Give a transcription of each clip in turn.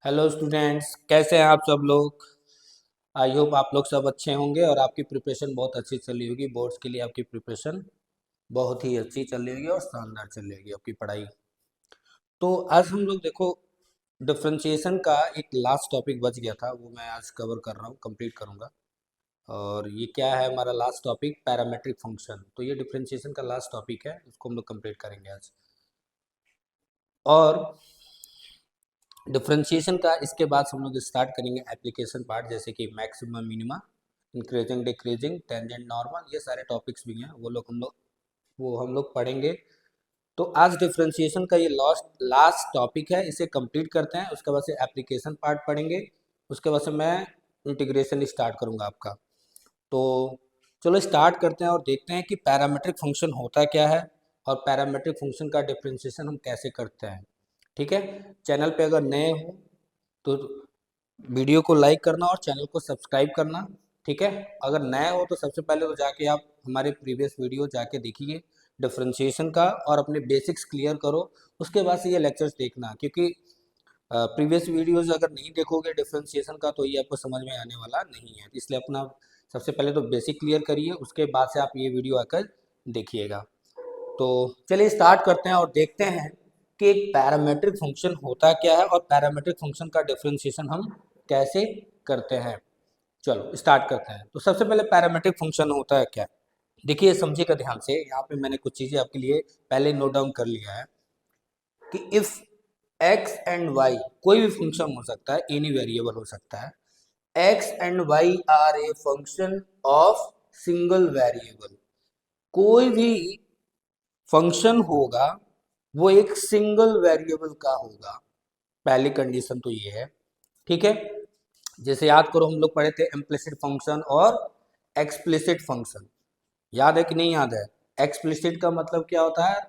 Hello students, कैसे हैं आप सब लोग। आई होप आप लोग सब अच्छे होंगे और आपकी प्रिपरेशन बहुत अच्छी चल रही होगी। बोर्ड्स के लिए आपकी प्रिपरेशन बहुत ही अच्छी चल रही होगी और शानदार चल रही होगी आपकी पढ़ाई। तो आज हम लोग देखो, डिफरेंशिएशन का एक लास्ट टॉपिक बच गया था, वो मैं आज कवर कर रहा हूँ, कंप्लीट करूँगा। और ये क्या है, हमारा लास्ट टॉपिक पैरामेट्रिक फंक्शन। तो ये डिफरेंशिएशन का लास्ट टॉपिक है, इसको हम लोग कंप्लीट करेंगे आज। और डिफरेंशिएशन का इसके बाद हम लोग स्टार्ट करेंगे एप्लीकेशन पार्ट, जैसे कि maximum minima, increasing decreasing, tangent normal, ये सारे टॉपिक्स भी हैं, वो हम लोग पढ़ेंगे। तो आज डिफरेंशिएशन का ये लास्ट लास्ट टॉपिक है, इसे कंप्लीट करते हैं। उसके बाद से एप्लीकेशन पार्ट पढ़ेंगे, उसके बाद से मैं इंटीग्रेशन स्टार्ट करूँगा आपका। तो चलो स्टार्ट करते हैं और देखते हैं कि पैरामीट्रिक फंक्शन होता क्या है और पैरामीट्रिक फंक्शन का डिफरेंशिएशन हम कैसे करते हैं। ठीक है, चैनल पे अगर नए हो तो वीडियो को लाइक करना और चैनल को सब्सक्राइब करना। ठीक है, अगर नए हो तो सबसे पहले तो जाके आप हमारे प्रीवियस वीडियो जाके देखिए डिफरेंशिएशन का और अपने बेसिक्स क्लियर करो। उसके बाद से ये लेक्चर्स देखना, क्योंकि प्रीवियस वीडियोज अगर नहीं देखोगे डिफरेंशिएशन का तो ये आपको समझ में आने वाला नहीं है। इसलिए अपना सबसे पहले तो बेसिक क्लियर करिए, उसके बाद से आप ये वीडियो आकर देखिएगा। तो चलिए स्टार्ट करते हैं और देखते हैं कि एक पैरामीट्रिक फंक्शन होता क्या है और पैरामीट्रिक फंक्शन का डिफरेंशिएशन हम कैसे करते हैं। चलो स्टार्ट करते हैं। तो सबसे पहले पैरामीट्रिक फंक्शन होता है क्या। देखिए समझिएगा ध्यान से, यहाँ पे मैंने कुछ चीज़ें आपके लिए पहले नोट डाउन कर लिया है कि इफ़ एक्स एंड वाई, कोई भी फंक्शन हो सकता है, एनी वेरिएबल हो सकता है, x and y are a function of single variable, कोई भी फंक्शन होगा वो एक सिंगल वेरिएबल का होगा। पहली कंडीशन तो ये है। ठीक है, जैसे याद करो हम लोग पढ़े थे इम्प्लिसिट फंक्शन और एक्सप्लिसिट फंक्शन, याद है कि नहीं याद है। एक्सप्लिसिट का मतलब क्या होता है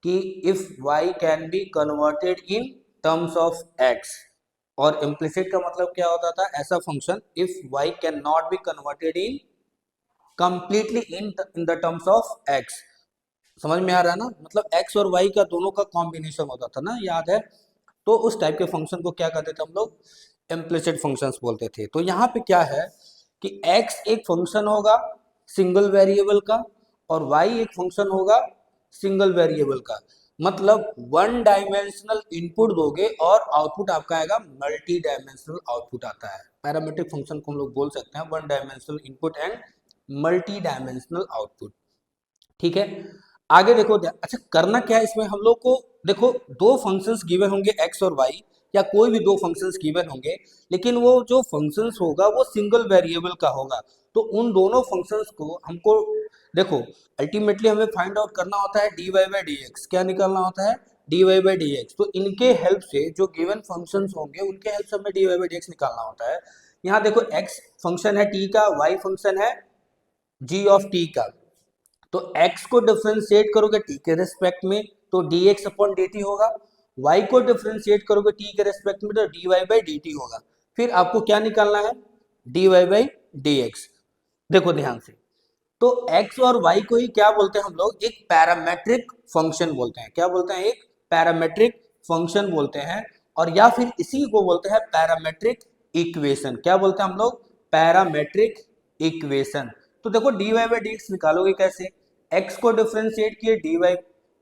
कि if y can be converted in terms of x, और इम्प्लिसिट का मतलब क्या होता था, ऐसा function if y can not be converted in completely in the terms of x। समझ में आ रहा है ना, मतलब x और y का दोनों का कॉम्बिनेशन होता था ना, याद है। तो उस टाइप के फंक्शन को क्या कहते थे हम लोग, इम्प्लिसिट फंक्शंस बोलते थे। तो यहाँ पे क्या है कि x एक फंक्शन होगा सिंगल वेरिएबल का और y एक फंक्शन होगा सिंगल वेरिएबल का। मतलब वन डायमेंशनल इनपुट दोगे और आउटपुट आपका आएगा मल्टी डायमेंशनल आउटपुट आता है। पैरामीट्रिक फंक्शन को हम लोग बोल सकते हैं one dimensional input and multi dimensional output. ठीक है, आगे देखो अच्छा करना क्या है इसमें हम लोग को। देखो दो फंक्शंस गिवन होंगे x और y, या कोई भी दो फंक्शंस गिवन होंगे, लेकिन वो जो फंक्शंस होगा वो सिंगल वेरिएबल का होगा। तो उन दोनों फंक्शंस को हमको देखो अल्टीमेटली हमें फाइंड आउट करना होता है dy बाई डी एक्स। क्या निकालना होता है, dy बाई डी एक्स। तो इनके हेल्प से जो गिवन फंक्शंस होंगे उनके हेल्प से हमें dy बाई डी एक्स निकालना होता है। यहाँ देखो x फंक्शन है t का, y फंक्शन है g ऑफ t का। तो x को डिफ्रेंशिएट करोगे t के रेस्पेक्ट में तो dx अपॉन dt होगा, y को डिफ्रेंशिएट करोगे t के रेस्पेक्ट में तो dy बाई dt होगा। फिर आपको क्या निकालना है, dy बाई dx। देखो ध्यान से, तो x और y को ही क्या बोलते हैं हम लोग, एक पैरामेट्रिक फंक्शन बोलते हैं। क्या बोलते हैं, एक पैरामेट्रिक फंक्शन बोलते हैं। और या फिर इसी को बोलते हैं पैरामेट्रिक इक्वेशन। क्या बोलते हैं हम लोग, पैरामेट्रिक इक्वेशन। तो देखो dy बाई डी एक्स निकालोगे कैसे, x को डिफ्रेंशिएट किए dy,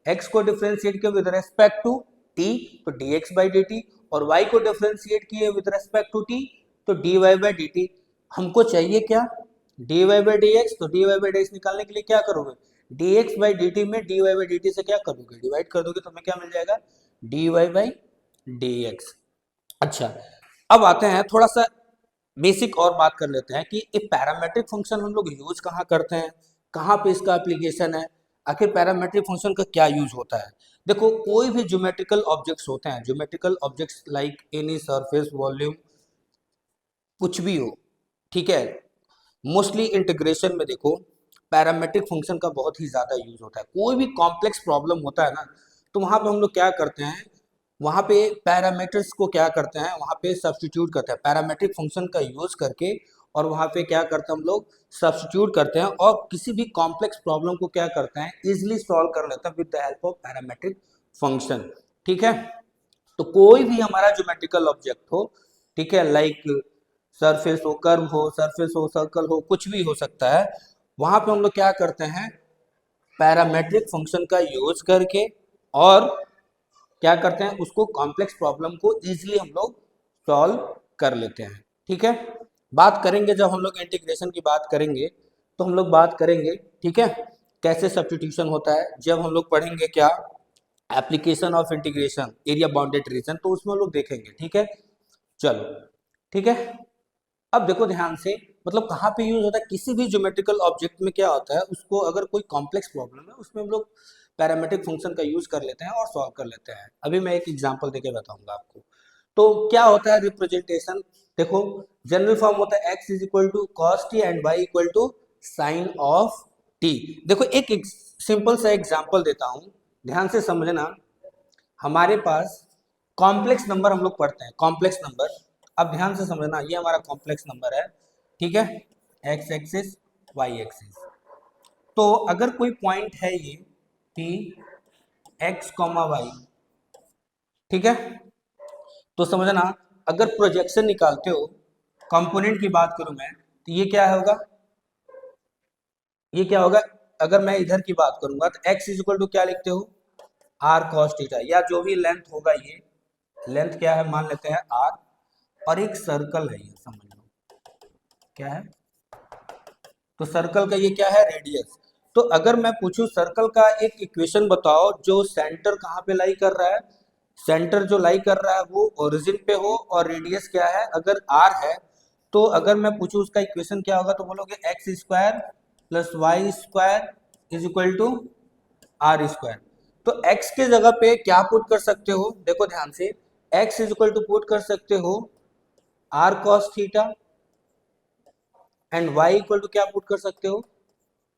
x को डिफ्रेंशिएट किए विद रेस्पेक्ट टू t तो dx बाई dt, और y को डिफ्रेंशिएट किए विद रेस्पेक्ट टू t तो dy बाई dt। हमको चाहिए क्या, dy बाई डी एक्स। तो dy बाई डी एक्स निकालने के लिए क्या करोगे, dx बाई dt में dy बाई dt से क्या करोगे, डिवाइड कर दोगे तो हमें क्या मिल जाएगा, dy बाई dx। अच्छा, अब आते हैं थोड़ा सा बेसिक और बात कर लेते हैं कि ये पैरामेट्रिक फंक्शन हम लोग यूज कहाँ करते हैं, कहाँ पे इसका एप्लीकेशन है, आखिर पैरामेट्रिक फंक्शन का क्या यूज होता है। देखो कोई भी ज्योमेट्रिकल ऑब्जेक्ट्स होते हैं, geometrical objects like any surface volume कुछ भी हो, ठीक है, मोस्टली इंटीग्रेशन में देखो पैरामेट्रिक फंक्शन का बहुत ही ज़्यादा यूज होता है। कोई भी कॉम्प्लेक्स प्रॉब्लम होता है ना, तो वहाँ पे हम लोग क्या करते हैं, वहाँ पे पैरामीटर्स को क्या करते हैं, वहाँ पे सब्स्टिट्यूट करते हैं पैरामेट्रिक फंक्शन का यूज करके। और वहाँ पे क्या करते हैं हम लोग, सब्स्टिट्यूट करते हैं और किसी भी कॉम्प्लेक्स प्रॉब्लम को क्या करते हैं, इजिली सॉल्व कर लेते हैं with the help of parametric function. ठीक है, तो कोई भी हमारा ज्योमेट्रिकल ऑब्जेक्ट हो, ठीक है, लाइक सरफेस हो, कर्व हो, सरफेस हो, सर्कल हो, कुछ भी हो सकता है, वहां पे हम लोग क्या करते हैं, पैरामेट्रिक फंक्शन का यूज करके और क्या करते हैं, उसको कॉम्प्लेक्स प्रॉब्लम को इजीली हम लोग सॉल्व कर लेते हैं। ठीक है, बात करेंगे जब हम लोग इंटीग्रेशन की बात करेंगे तो हम लोग बात करेंगे, ठीक है, कैसे सब्स्टिट्यूशन होता है, जब हम लोग पढ़ेंगे क्या, application of integration area bounded reason, तो उसमें हम लोग देखेंगे। ठीक है, चलो, ठीक है। अब देखो ध्यान से, मतलब कहाँ पे यूज होता है, किसी भी ज्योमेट्रिकल ऑब्जेक्ट में क्या होता है, उसको अगर कोई कॉम्प्लेक्स प्रॉब्लम है उसमें हम लोग पैरामेट्रिक फंक्शन का यूज कर लेते हैं और सॉल्व कर लेते हैं। अभी मैं एक एग्जांपल देके बताऊंगा आपको। तो क्या होता है रिप्रेजेंटेशन, देखो जनरल फॉर्म होता है x is equal to cos t and y equal to sine of t. देखो एक सिंपल सा एग्जांपल देता हूं, ध्यान से समझना। हमारे पास कॉम्प्लेक्स नंबर हम लोग पढ़ते हैं, कॉम्प्लेक्स नंबर, अब ध्यान से समझना, ये हमारा कॉम्प्लेक्स नंबर है, ठीक है, एक्स एक्सिस वाई एक्सिस। तो अगर कोई पॉइंट है ये पी एक्स कॉमा वाई, ठीक है, तो समझना अगर प्रोजेक्शन निकालते हो, कंपोनेंट की बात करूं मैं, तो ये क्या होगा, ये क्या होगा, अगर मैं इधर की बात करूंगा तो x इज इक्वल टू क्या लिखते हो, आर कॉस थीटा, या जो भी लेंथ होगा, ये लेंथ क्या है मान लेते हैं आर, और एक सर्कल है ये, समझ लो क्या है, तो सर्कल का ये क्या है, रेडियस। तो अगर मैं पूछूं सर्कल का एक इक्वेशन बताओ जो सेंटर कहाँ पे लाई कर रहा है, सेंटर जो लाई कर रहा है वो ओरिजिन पे हो, और रेडियस क्या है, अगर आर है, तो अगर मैं पूछूं उसका इक्वेशन क्या होगा, तो बोलोगे x square plus y square is equal to r square. तो x के जगह पे क्या पुट कर सकते हो, देखो ध्यान से, x is equal to put कर सकते हो r cos theta, and y equal to क्या पुट कर सकते हो,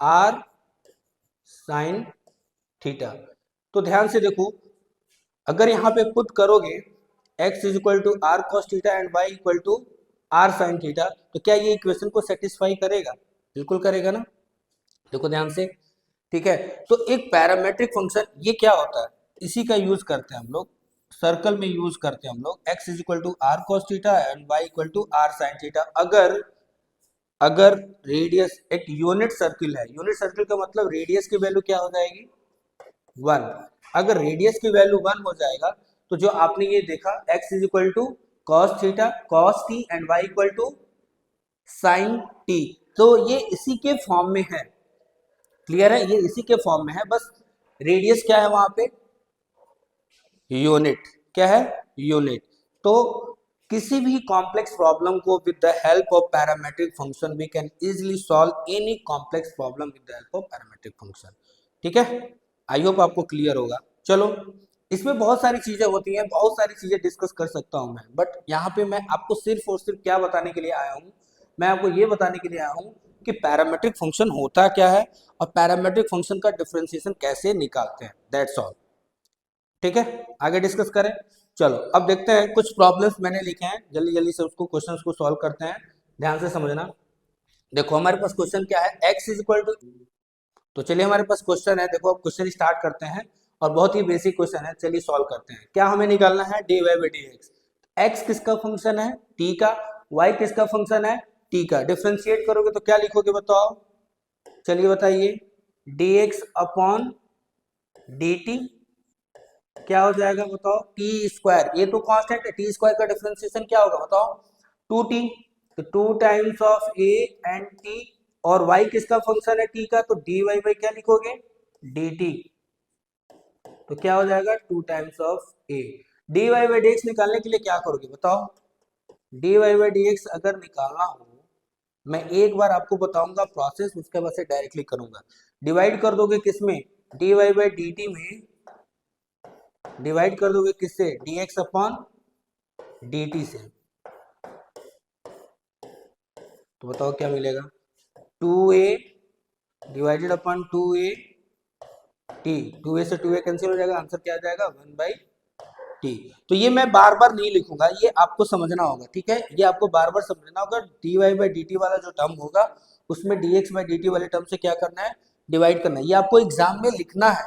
आर साइन थीटा। तो ध्यान से देखो, अगर यहाँ पे पुट करोगे x is equal to r cos theta and y equal to r sine theta, तो क्या ये इक्वेशन को सेटिस्फाई करेगा, बिल्कुल करेगा ना। देखो ध्यान से, ठीक है, तो एक पैरामेट्रिक फंक्शन ये क्या होता है, इसी का यूज करते हैं हम लोग, सर्कल में यूज करते हैं हम लोग, x is equal to r cos theta and y equal to r sine theta. अगर अगर रेडियस एक यूनिट सर्किल है, यूनिट सर्किल का मतलब रेडियस की वैल्यू क्या हो जाएगी, 1। अगर रेडियस की वैल्यू 1 हो जाएगा, तो जो आपने ये देखा x is equal to cos theta cos t and y equal to sine t, तो ये इसी के फॉर्म में है, क्लियर है, ये इसी के फॉर्म में है, बस रेडियस क्या है वहां पे, यूनिट, क्या है, यूनिट। तो किसी भी कॉम्प्लेक्स प्रॉब्लम को with the help of parametric function we can easily solve any complex problem with the help of parametric function. ठीक है, आई होप आपको क्लियर होगा। चलो, इसमें बहुत सारी चीजें होती हैं, बहुत सारी चीजें डिस्कस कर सकता हूं मैं, बट यहाँ पे मैं आपको सिर्फ और सिर्फ क्या बताने के लिए आया हूँ, मैं आपको ये बताने के लिए आया हूँ कि पैरामेट्रिक फंक्शन होता क्या है और पैरामेट्रिक फंक्शन का डिफरेंशिएशन कैसे निकालते हैं, दैट्स ऑल। ठीक है, आगे डिस्कस करें। चलो अब देखते हैं, कुछ प्रॉब्लम्स मैंने लिखे हैं, जल्दी जल्दी से उसको क्वेश्चंस को सॉल्व करते हैं, ध्यान से समझना। देखो हमारे पास क्वेश्चन क्या है, x इज इक्वल टू, तो चलिए हमारे पास क्वेश्चन है, देखो अब क्वेश्चन स्टार्ट करते हैं, और बहुत ही बेसिक क्वेश्चन है, चलिए सॉल्व करते हैं। क्या हमें निकालना है, d y by d x, x किसका फंक्शन है, t का, y किसका फंक्शन है, t का, डिफ्रेंशिएट करोगे तो क्या लिखोगे बताओ, चलिए बताइए, dx अपॉन dt क्या हो जाएगा बताओ, टी स्क्वायर, ये तो कांस्टेंट है, टी स्क्वायर का डिफरेंशिएशन क्या होगा बताओ, 2t, तो 2 times of a and t, और y किसका फंक्शन है, t का, तो dy बाई क्या लिखोगे, dt, तो क्या हो जाएगा 2 times of a। dy by dx निकालने के लिए क्या करोगे बताओ, dy बाई dx अगर निकालना हो, मैं एक बार आपको बताऊंगा प्रोसेस, उसके बाद से डायरेक्टली करूंगा, डिवाइड कर दोगे किसमें, dy बाई dt में, डिवाइड कर दोगे किससे, dx अपॉन dt से, तो बताओ क्या मिलेगा, 2a divided upon 2a t, 2a से 2a कैंसिल हो जाएगा, आंसर क्या आ जाएगा 1/t। तो ये मैं बार बार नहीं लिखूंगा, ये आपको समझना होगा, ठीक है, ये आपको बार बार समझना होगा, dy बाई dt वाला जो टर्म होगा उसमें dx बाई dt वाले टर्म से क्या करना है, डिवाइड करना है, ये आपको एग्जाम में लिखना है,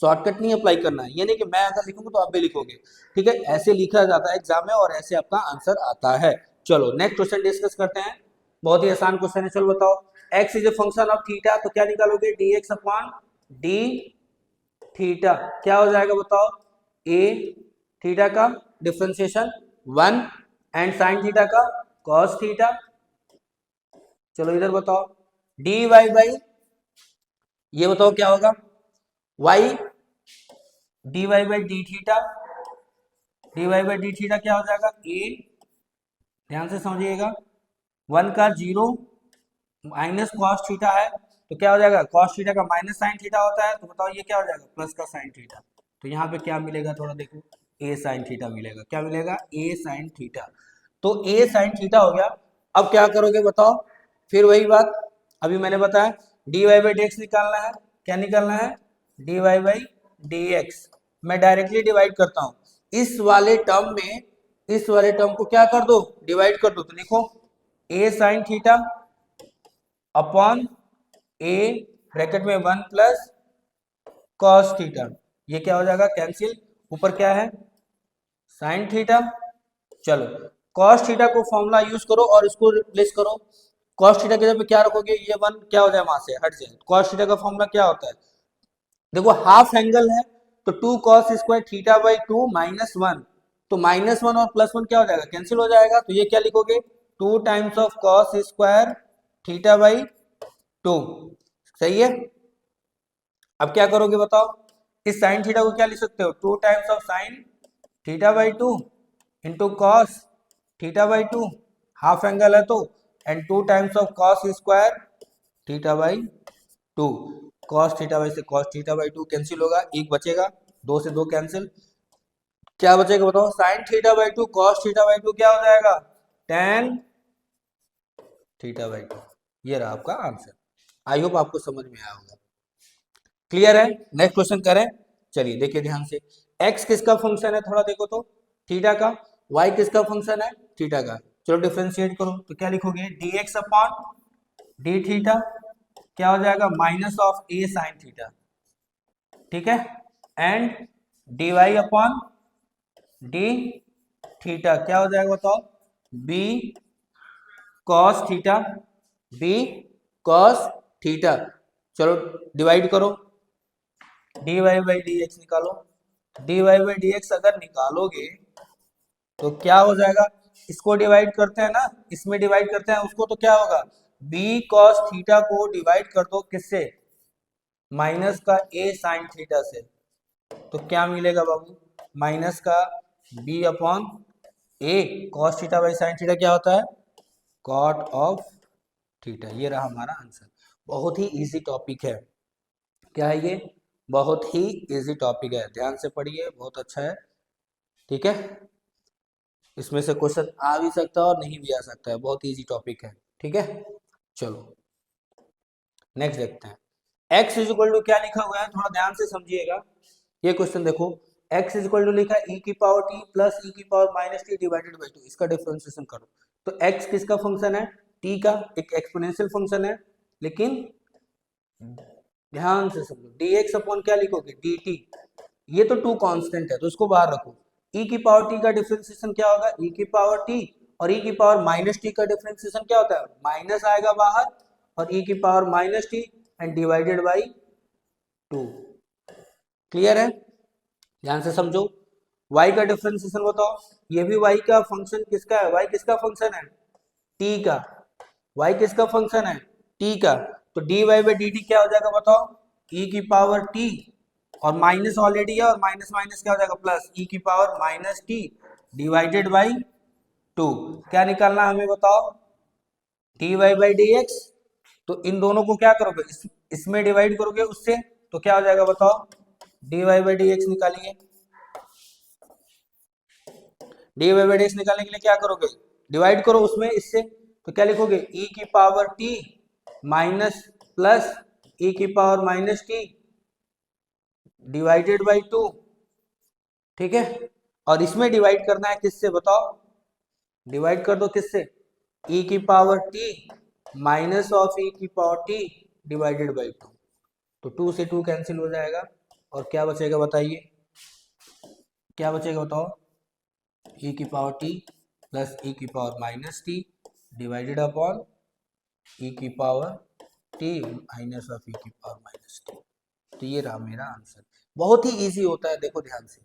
शॉर्टकट नहीं अप्लाई करना है, ये नहीं कि मैं अगर लिखूंगा तो आप भी लिखोगे, ठीक है, ऐसे लिखा जाता है एग्जाम में और ऐसे आपका आंसर आता है। चलो नेक्स्ट क्वेश्चन डिस्कस करते हैं, बहुत ही आसान क्वेश्चन है। चलो बताओ, x is a function of theta, तो क्या निकालोगे, dx अपॉन डी थीटा, क्या हो जाएगा बताओ, a थीटा का डिफरेंशिएशन 1 एंड साइन थीटा का cos थीटा। चलो इधर बताओ, dy बाई, ये बताओ क्या होगा, y dy by D theta, dy by D theta क्या हो जाएगा, a, ध्यान से समझिएगा, 1 का 0 माइनस कॉस थीटा है, तो क्या हो जाएगा, कॉस थीटा का माइनस साइन थीटा होता है, तो बताओ ये क्या हो जाएगा, प्लस का साइन थीटा। तो यहाँ पे क्या मिलेगा, थोड़ा देखो, ए साइन थीटा मिलेगा, क्या मिलेगा, ए साइन थीटा। तो ए साइन थीटा हो गया। अब क्या करोगे बताओ, फिर वही बात अभी मैंने बताया, d y by d x निकालना है, क्या निकालना है, d y by d x. मैं डायरेक्टली डिवाइड करता हूँ, इस वाले टर्म में इस वाले टर्म को क्या कर दो, डिवाइड कर दो, तो लिखो ए sine theta upon A bracket में 1 प्लस कॉस थीटा, ये क्या हो जाएगा, कैंसिल, ऊपर क्या है, साइन थीटा। चलो कॉस थीटा को फॉर्मूला यूज करो और इसको रिप्लेस करो, कॉस थीटा के जगह पे क्या रखोगे, ये 1 क्या हो जाए, वहां से हट जाए, कॉस थीटा का फॉर्मूला क्या होता है, देखो हाफ एंगल है, तो 2 cos square theta by 2 minus 1, तो माइनस 1 और प्लस 1 क्या हो जाएगा, कैंसिल हो जाएगा, तो ये क्या लिखोगे, 2 times of cos square theta by 2, सही है। अब क्या करोगे बताओ, इस साइन थीटा को क्या लिख सकते हो, 2 times of sine theta by 2 into cos theta by 2, half angle है तो, and 2 times of cos square theta by 2, cos theta by से कॉस थीटा बाई 2 कैंसिल होगा, एक बचेगा, 2 से 2 कैंसिल, क्या बचेगा बताओ, sine theta by 2 cos theta by 2 क्या हो जाएगा, टेन थीटा बाई 2, ये रहा आपका आंसर। आई होप आपको समझ में आया होगा, क्लियर है। नेक्स्ट क्वेश्चन करें, चलिए देखिए ध्यान से, x किसका फंक्शन है, थोड़ा देखो तो, थीटा का, y किसका फंक्शन है, थीटा का। चलो डिफरेंशिएट करो, तो क्या लिखोगे, dx अपॉन डी थीटा, क्या हो जाएगा, minus of a sine theta, ठीक है, and dy upon D theta क्या हो जाएगा बताओ, b cos theta, b cos theta. चलो डिवाइड करो, dy बाई डी एक्स निकालो, dy बाई डी एक्स अगर निकालोगे तो क्या हो जाएगा, इसको डिवाइड करते हैं ना, इसमें डिवाइड करते हैं उसको, तो क्या होगा, b cos थीटा को डिवाइड कर दो किससे, माइनस का a साइन थीटा से, तो क्या मिलेगा बाबू, माइनस का b upon a cos theta by sine theta क्या होता है, cot ऑफ थीटा, ये रहा हमारा आंसर। बहुत ही इजी टॉपिक है, क्या है ये, बहुत ही इजी टॉपिक है, ध्यान से पढ़िए, बहुत अच्छा है, ठीक है, इसमें से क्वेश्चन आ भी सकता है और नहीं भी आ सकता है, बहुत इजी टॉपिक है, ठीक है। चलो नेक्स्ट देखते हैं, x इज इक्वल टू क्या लिखा हुआ है, थोड़ा ध्यान से समझिएगा, ये क्वेश्चन देखो, x इज इक्वल टू लिखा है e की पावर t प्लस e की power minus T divided by 2, इसका डिफरेंशिएशन करो, तो x किसका फंक्शन है, t का, एक एक्सपोनेंशियल फंक्शन है, लेकिन ध्यान से समझो, dx अपॉन क्या लिखोगे, dt, ये तो 2 कांस्टेंट है तो इसको बाहर रखो, e की पावर t का डिफरेंशिएशन क्या होगा, e की पावर t, और e की पावर माइनस टी का डिफरेंशिएशन क्या होता है, माइनस आएगा बाहर, और e की power minus T and divided by 2, clear है, ध्यान से समझो। y का डिफरेंशिएशन बताओ, ये भी y का फंक्शन किसका है, y किसका फंक्शन है, t का, y किसका फंक्शन है, t का, तो dy बाई डी टी क्या हो जाएगा बताओ, e की पावर t, और माइनस ऑलरेडी है, और माइनस माइनस क्या हो जाएगा, प्लस e की power minus T divided by 2, क्या निकालना हमें बताओ, dy बाई डी एक्स, तो इन दोनों को क्या करोगे, इसमें डिवाइड करोगे उससे, तो क्या हो जाएगा बताओ, dy बाई डी एक्स निकालिए, dy बाई डी एक्स निकालने के लिए क्या करोगे, डिवाइड करो उसमें इससे, तो क्या लिखोगे, e की power t minus plus e की power minus T divided by 2, ठीक है, और इसमें डिवाइड करना है किससे बताओ, डिवाइड कर दो किससे, e की power t minus of e की पावर t डिवाइडेड बाई 2, तो 2 से 2 कैंसिल हो जाएगा, और क्या बचेगा बताइए, क्या बचेगा बताओ, e की पावर t प्लस e की power minus T divided upon e की power t minus of e की पावर माइनस टी। तो ये रहा मेरा आंसर। बहुत ही इजी होता है, देखो ध्यान से।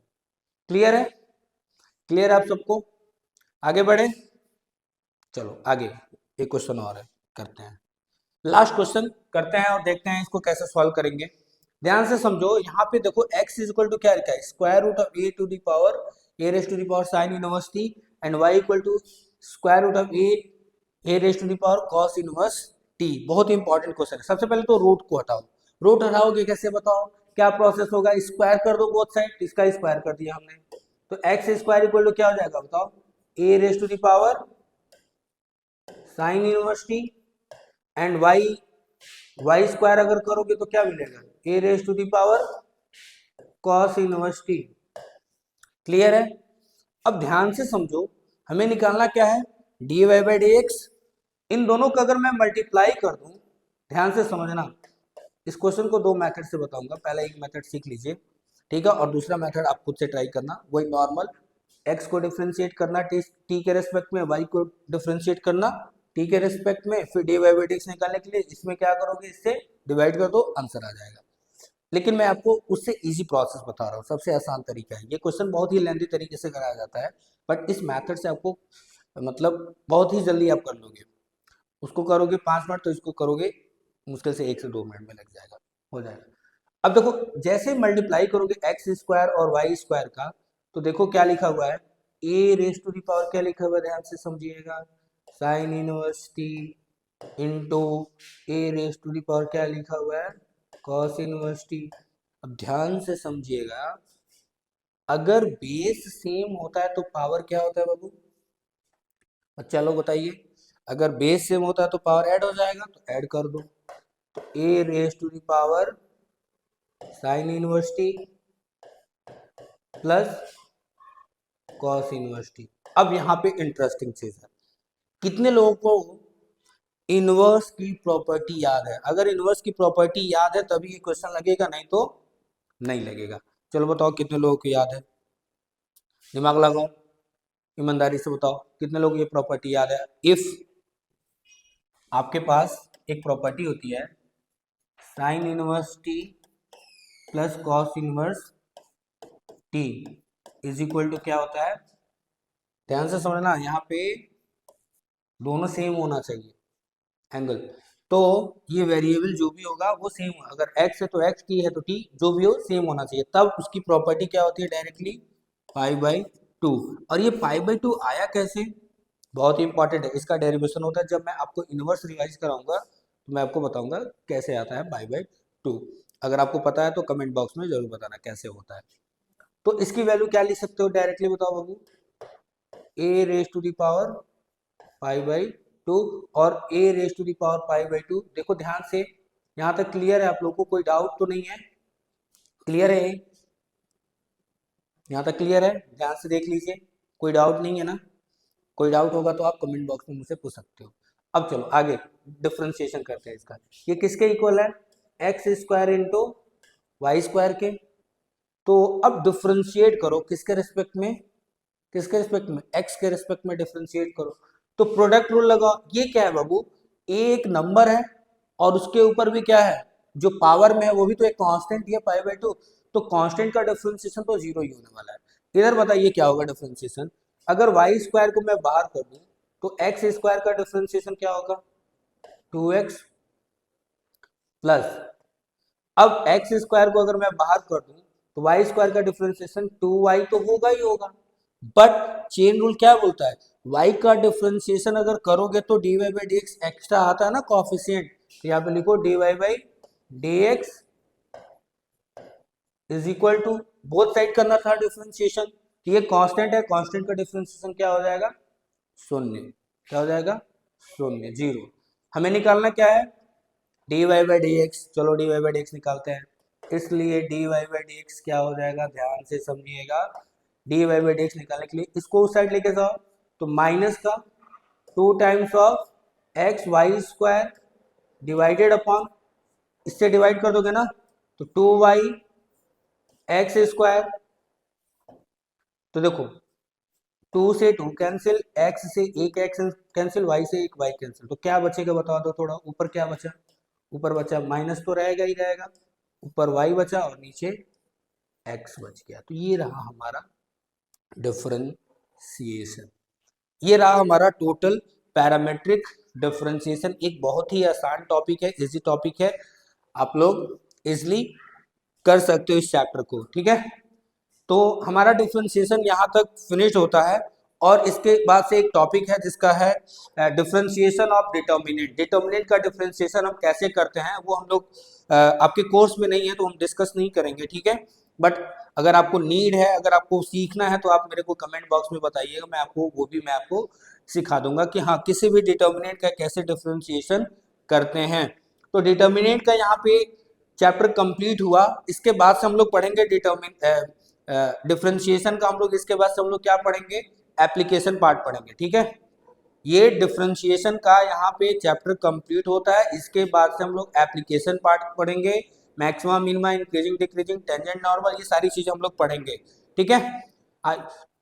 क्लियर है? क्लियर है आप सबको? आगे बढ़े, चलो आगे एक क्वेश्चन और है, करते हैं लास्ट क्वेश्चन करते हैं और देखते हैं इसको कैसे सॉल्व करेंगे। ध्यान से समझो, यहाँ पे देखो x इज इक्वल टू क्या लिखा है, square root of a to the power a raise to the power sine inverse t and y equal to square root of a raise to the power cos inverse t. बहुत ही important question है। सबसे पहले तो root को हटाओ। Root हटाओगे कैसे बताओ, क्या प्रोसेस होगा, स्क्वायर कर दो बोथ साइड, इसका स्क्वायर कर दिया हमने, तो एक्स स्क्वायर इक्वल टू क्या हो जाएगा बताओ, a raise to the power sine inverse t and y square अगर करोगे तो क्या मिलेगा, a raise to the power cos inverse t. Clear है? अब ध्यान से समझो, हमें निकालना क्या है, d y by d x. इन दोनों का अगर मैं मल्टीप्लाई कर दूं, ध्यान से समझना, इस क्वेश्चन को दो मेथड से बताऊंगा। पहला एक मेथड सीख लीजिए, ठीक है, और दूसरा मेथड आप खुद से ट्राई करना। वही नॉर्मल एक्स को डिफ्रेंशिएट करना टी के रेस्पेक्ट में, वाई को डिफ्रेंशिएट करना टी के रेस्पेक्ट में, फिर d y by d x निकालने के लिए इसमें क्या करोगे, इससे डिवाइड कर दो, आंसर आ जाएगा। लेकिन मैं आपको उससे इजी प्रोसेस बता रहा हूँ, सबसे आसान तरीका है। ये क्वेश्चन बहुत ही लेंथी तरीके से कराया जाता है, बट इस मेथड से आपको मतलब बहुत ही जल्दी आप कर लोगे। उसको करोगे 5 मिनट, तो इसको करोगे मुश्किल से 1 से 2 मिनट में लग जाएगा, हो जाएगा। अब देखो, जैसे मल्टीप्लाई करोगे एक्स स्क्वायर और वाई स्क्वायर का, तो देखो क्या लिखा हुआ है, a raise to the power क्या लिखा हुआ है, ध्यान से समझिएगा, sine inverse t into a raise to the power क्या लिखा हुआ है, कॉस इनवर्स टी। अब ध्यान से समझिएगा, अगर बेस सेम होता है तो पावर क्या होता है बाबू, चलो बताइए, अगर बेस सेम होता है तो पावर ऐड हो जाएगा, तो ऐड कर दो, तो a raise to the power sine inverse t plus cos inverse t. अब यहाँ पे इंटरेस्टिंग चीज है, कितने लोगों को इनवर्स की प्रॉपर्टी याद है? अगर इनवर्स की प्रॉपर्टी याद है तभी ये क्वेश्चन लगेगा, नहीं तो नहीं लगेगा। चलो बताओ कितने लोगों को याद है, दिमाग लगाओ, ईमानदारी से बताओ कितने लोगों को ये प्रॉपर्टी याद है। इफ आपके पास एक प्रॉपर्टी होती है sine inverse t plus cos inverse t is equal to क्या होता है, ध्यान से समझना, यहाँ पे दोनों सेम होना चाहिए एंगल। तो ये वेरिएबल जो भी होगा वो सेम, अगर x है तो x, t है तो t, जो भी हो सेम होना चाहिए, तब उसकी प्रॉपर्टी क्या होती है, डायरेक्टली पाई/2। और ये पाई/2 आया कैसे, बहुत ही इंपॉर्टेंट है, इसका डेरिवेशन होता है। जब मैं आपको इनवर्स रिवाइज कराऊंगा तो मैं आपको बताऊंगा कैसे आता है पाई/2। अगर आपको पता है तो कमेंट बॉक्स में जरूर बताना कैसे होता है। तो इसकी वैल्यू क्या लिख सकते हो, डायरेक्टली बताओ बाबू, ए रेस टू दी पावर पाई/2 और ए रेस टू दी पावर पाई/2। देखो ध्यान से, यहाँ तक क्लियर है आप लोगों को, कोई डाउट तो नहीं है? क्लियर है? यहाँ तक क्लियर है? ध्यान से देख लीजिए, कोई डाउट नहीं है ना? कोई डाउट होगा तो आप कमेंट बॉक्स में मुझसे पूछ सकते हो। अब चलो आगे डिफ्रेंशिएशन करते हैं इसका। ये किसके इक्वल है, x square into y square के। तो अब डिफ्रेंशिएट करो किसके रिस्पेक्ट में, किसके रिस्पेक्ट में, एक्स के रिस्पेक्ट में डिफ्रेंशिएट करो। तो प्रोडक्ट रूल लगाओ। ये क्या है बाबू, एक नंबर है और उसके ऊपर भी क्या है, जो पावर में है वो भी तो एक कांस्टेंट ही है पाई/2, तो कांस्टेंट का डिफरेंशिएशन तो जीरो ही होने वाला है। इधर बताइए क्या होगा डिफरेंशिएशन, अगर वाई स्क्वायर को मैं बाहर कर दूं तो एक्स स्क्वायर का डिफरेंशिएशन क्या होगा, 2x प्लस, अब एक्स स्क्वायर को अगर मैं बाहर कर दूं तो वाई स्क्वायर का डिफरेंशिएशन 2y तो होगा ही होगा। बट चेन रूल क्या बोलता है, y का डिफरेंशिएशन अगर करोगे तो dy by d x extra आता है ना कॉफिशिएंट, तो यहाँ पे लिखो dy by d x is equal to, both side करना था डिफरेंशिएशन, तो ये कांस्टेंट है, कांस्टेंट का डिफरेंशिएशन क्या हो जाएगा, शून्य। क्या हो जाएगा, शून्य, जीरो। हमें निकालना क्या है, dy बाई डी एक्स। चलो dy बाई डी एक्स निकालते हैं, इसलिए dy बाई डी एक्स क्या हो जाएगा, ध्यान से समझिएगा, dy बाई डी एक्स निकालने के लिए इसको उस साइड लेके जाओ, तो माइनस का 2 times of x y square divided upon, इससे डिवाइड कर दोगे ना तो 2y एक्स स्क्वायर, तो देखो 2 से 2 कैंसिल, एक्स से एक एक्स कैंसिल, वाई से एक वाई कैंसिल, तो क्या बचेगा बता दो थोड़ा। ऊपर क्या बचा, ऊपर बचा माइनस तो रहेगा ही रहेगा, ऊपर वाई बचा और नीचे एक्स बच गया। तो ये रहा हमारा डिफरेंशिएशन, ये रहा हमारा टोटल पैरामेट्रिक डिफरेंशिएशन। एक बहुत ही आसान टॉपिक है, इजी टॉपिक है, आप लोग इजिली कर सकते हो इस चैप्टर को, ठीक है। तो हमारा डिफरेंशिएशन यहाँ तक फिनिश होता है, और इसके बाद से एक टॉपिक है जिसका है डिफरेंशिएशन ऑफ डिटर्मिनेंट। डिटर्मिनेंट का डिफरेंशिएशन हम कैसे करते हैं वो हम लोग आपके कोर्स में नहीं है तो हम डिस्कस नहीं करेंगे, ठीक है। बट अगर आपको नीड है, अगर आपको सीखना है तो आप मेरे को कमेंट बॉक्स में बताइएगा, मैं आपको वो भी मैं आपको सिखा दूंगा कि हाँ किसी भी डिटर्मिनेंट का कैसे डिफरेंशिएशन करते हैं। तो डिटर्मिनेंट का यहाँ पे चैप्टर कंप्लीट हुआ। इसके बाद से हम लोग पढ़ेंगे डिफरेंशिएशन का, हम लोग इसके बाद से हम लोग क्या पढ़ेंगे, एप्लीकेशन पार्ट पढ़ेंगे, ठीक है। ये डिफरेंशिएशन का यहाँ पे चैप्टर कंप्लीट होता है। इसके बाद से हम लोग एप्लीकेशन पार्ट पढ़ेंगे, maximum minima, increasing decreasing, tangent normal, ये सारी चीजें हम लोग पढ़ेंगे, ठीक है।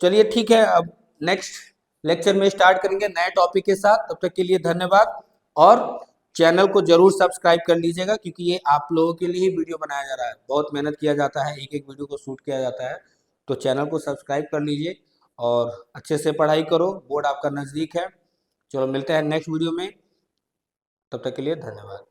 चलिए ठीक है, अब नेक्स्ट लेक्चर में स्टार्ट करेंगे नए टॉपिक के साथ। तब तक के लिए धन्यवाद, और चैनल को जरूर सब्सक्राइब कर लीजिएगा क्योंकि ये आप लोगों के लिए ही वीडियो बनाया जा रहा है, बहुत मेहनत किया जाता है, एक एक वीडियो को शूट किया जाता है। तो चैनल को सब्सक्राइब कर लीजिए और अच्छे से पढ़ाई करो, बोर्ड आपका नज़दीक है। चलो मिलते हैं नेक्स्ट वीडियो में, तब तक के लिए धन्यवाद।